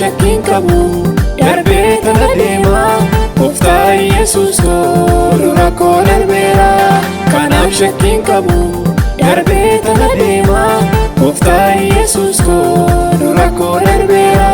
shakkiin qabu darbee tana deema Gooftaa Yesuus koo dura koo darbeera kanaaf shakkiin qabu darbee tana deema Gooftaa Yesuus koo dura koo darbeera.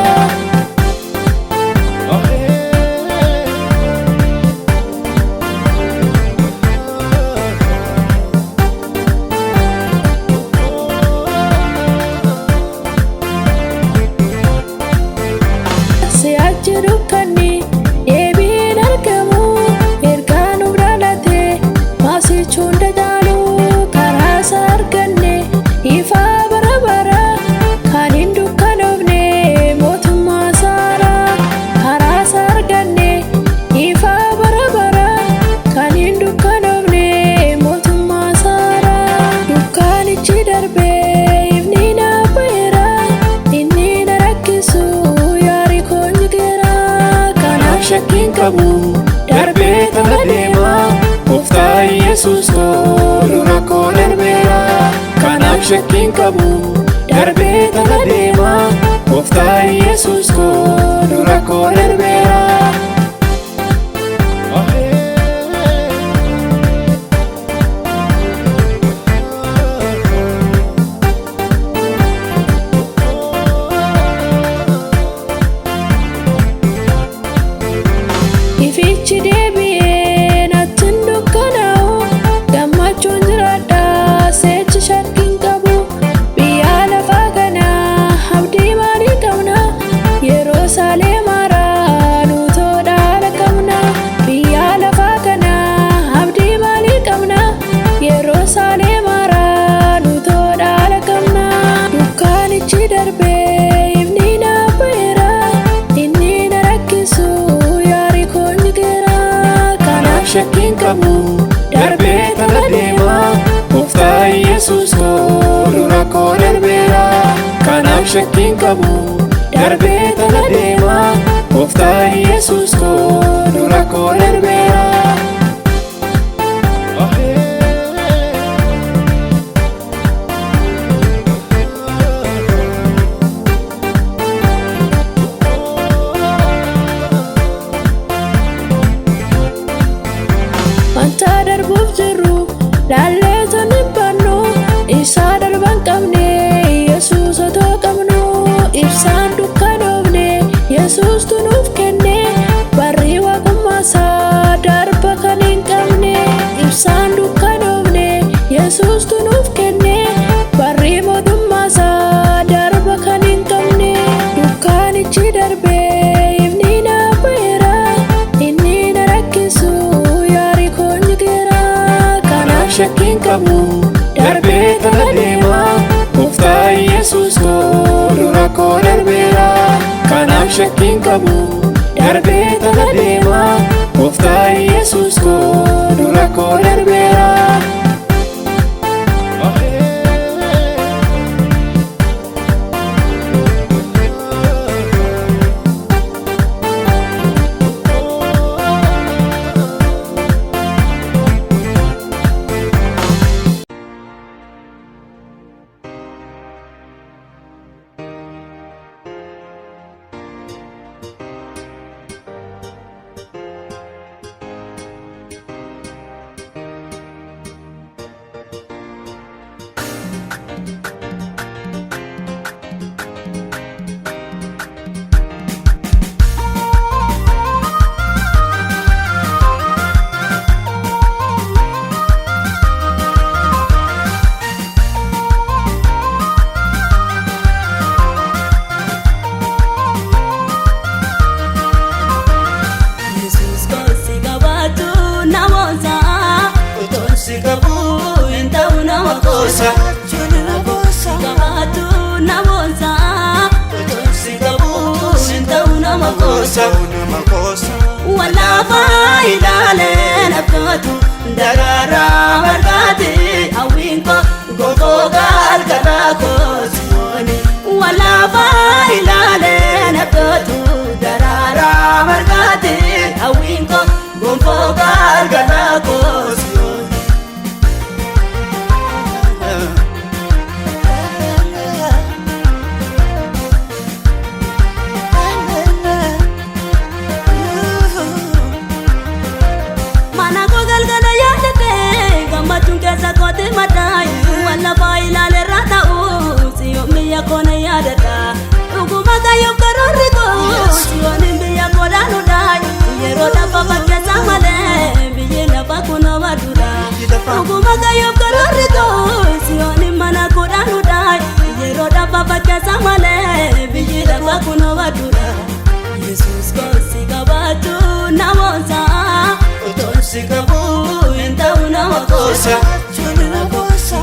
Shakkiin qabu darbee tana deema Gooftaa Yesuus koo dura koo darbeera kanaaf shakkiin qabu darbee tana deema Gooftaa Yesuus koo dura koo darbeera. Ifichi deebi'ee natti hin dukkanaa'u gammachuun jiraadha seechi shakkiin qabu biyya lafaa kanaa abdii maalii qabna Yerusaalem haaraa nuutoo dhaala qabna biyya lafaa kanaa abdii maalii qabna Yerusaalem haaraa nuutoo dhaala qabna dukkaanichi darbee ifni naaf ba'eera inni na rakkisu shakkiin qabu darbee tana deema Gooftaa Yesuus koo dura koo darbeera kanaaf shakkiin qabu darbee tana deema Gooftaa Yesuus koo dura koo darbeera. Wanta darbuuf jirru laallee tani bannu ibsaa darban qabne Yesuus otoo qabnu ibsaan dukkanoofne Yesuus tunuuf kenne barri waaqammaasaa darba kan hin qabne ibsaan dukkanoofne Yesuus tunuuf kenne barri mootummaasaa darba kan hin qabne dukkaanichi darbee ifni naaf ba'eera inni na rakkisu shakkiin qabu darbee tana deema Gooftaa Yesuus koo dura koo darbeera kanaaf shakkiin qabu darbee tana deema Gooftaa Yesuus koo dura koo darbeera. Walafa ilaaleen abdootu darara margaate awwiinko gogoga algaraa koosiyoone. Walafa ilaaleen abdootu darara margaate awwiinko gogoga algaraa koosiyoone. Waaqayyoof karoorri koo Siyooni mana godhaan hudhaa yeroo dhaabaa fakkeessa malee biyyi lafa kunoo badduudha. Yesuus koosi qabaatu namoota Otoon si qabu hin ta'u nama qoosa.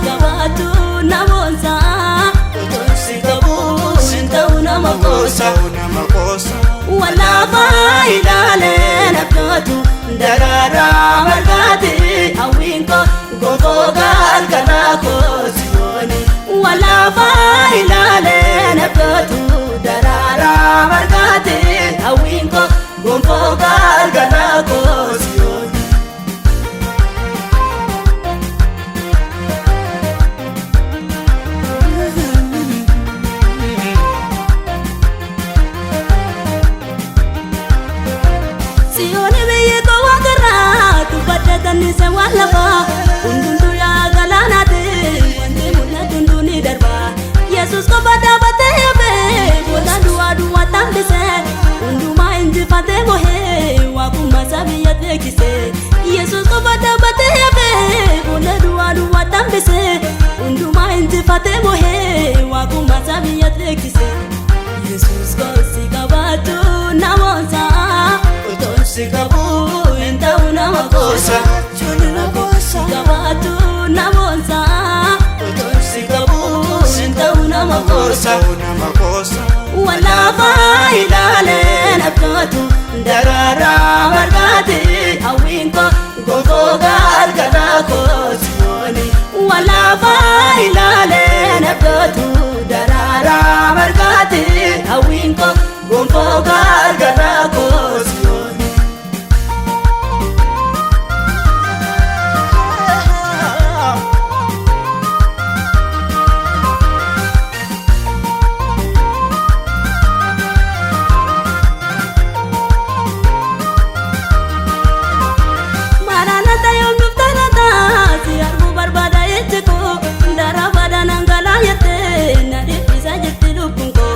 qabaatu namoota Otoon si qabu hin ta'u nama qoosa. Walaafaa ilaalee naftoota daraaraa margaati hawwiin koo gonfoo galgalaa koo Siyooni. Walaafaa ilaalee naftoota daraaraa margaati hawwiin koo gonfoo galgalaa koo Siyooni. Siyooni biyyi koo waaqarraa tuffadhatanii se waan lafaa hundumtuu yaa galaanaati wanti mul'atu hunduu ni darba. Yesuus qofa dhaabatee hafee booda du'aa duwwaa tambisee hundumaa injifatee mohee waaqummaa isaa biyya beeksisee. Yesuus qofa dhaabatee hafee booda du'aa duwwaa tambisee hundumaa injifatee mohee waaqummaa isaa biyya beeksisee. Yesuus koosi qabaatu namoota Otoon si qabu hin ta'u nama qoosa. qabaatu namoota Otoon si qabu hin ta'u nama qoosa. walaafaa ilaalee naftoota Daraaraa margaati hawwiin koo gonfoo galgalaa koo Siyooni. Walaafaa ilaalee naftoota daraaraa margaati hawwiin koo gonfoo galgalaa koo Siyooni. Maranatha yoom dhufta laata si arguu barbaada ejji koo daraa baada nangalaa jettee na dhiphisa jetti lubbuun koo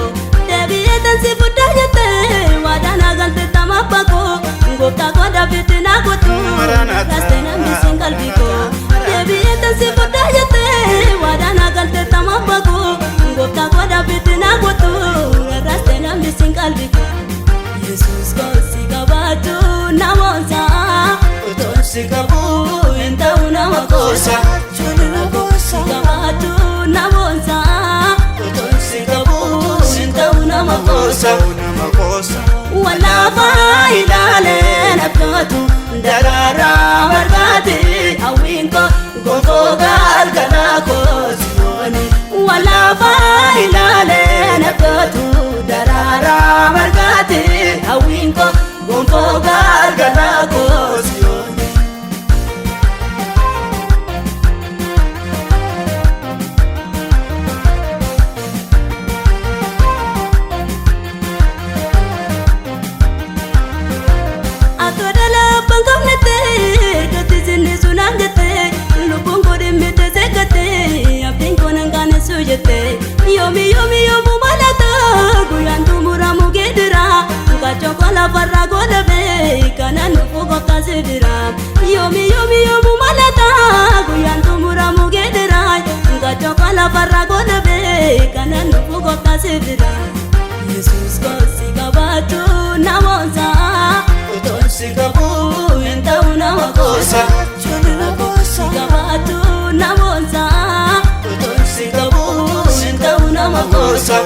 deebi'ee tansi fudhaa jettee waadaa na galte tamabba koo gooftaa koo daffitti na gootu raastee namni siin qalbii koo deebi'ee tansi fudhaa jettee waadaa na galte tamabba koo gooftaa koo daffitti na gootu raastee namni siin qalbii koo. Yesuus koosi qabaatu namoota Otoon si qabu hin ta'u nama qoosa. qabaatu namoota Otoon si qabu hin ta'u nama qoosa. walaafaa ilaalee naftoota Daraaraa margaati hawwiin koo gonfoo galgalaa koo Siyooni. Walaafaa ilaalee naftoota daraaraa margaati hawwiin koo gonfoo galgalaa koo Siyooni. Atoda labbaan qabnettee gati sinni sunaan jettee lubbuun koo dhimmite seegattee abdiin koo nan qaanessu jettee yoomi yoomuu malata guyyaan xumuramu geedira kachoon koo lafarraa godhabee kanan dhufu gooftaa si bira. Yoomi yoomuu malata guyyaan xumuramu geedira kachoon koo lafarraa godhabee kanan dhufu gooftaa si bira. Yesuus koosi qabaatu namoota Otoon si qabu hin ta'u nama qoosa. qabaatu namoota Otoon si qabu hin ta'u nama qoosa.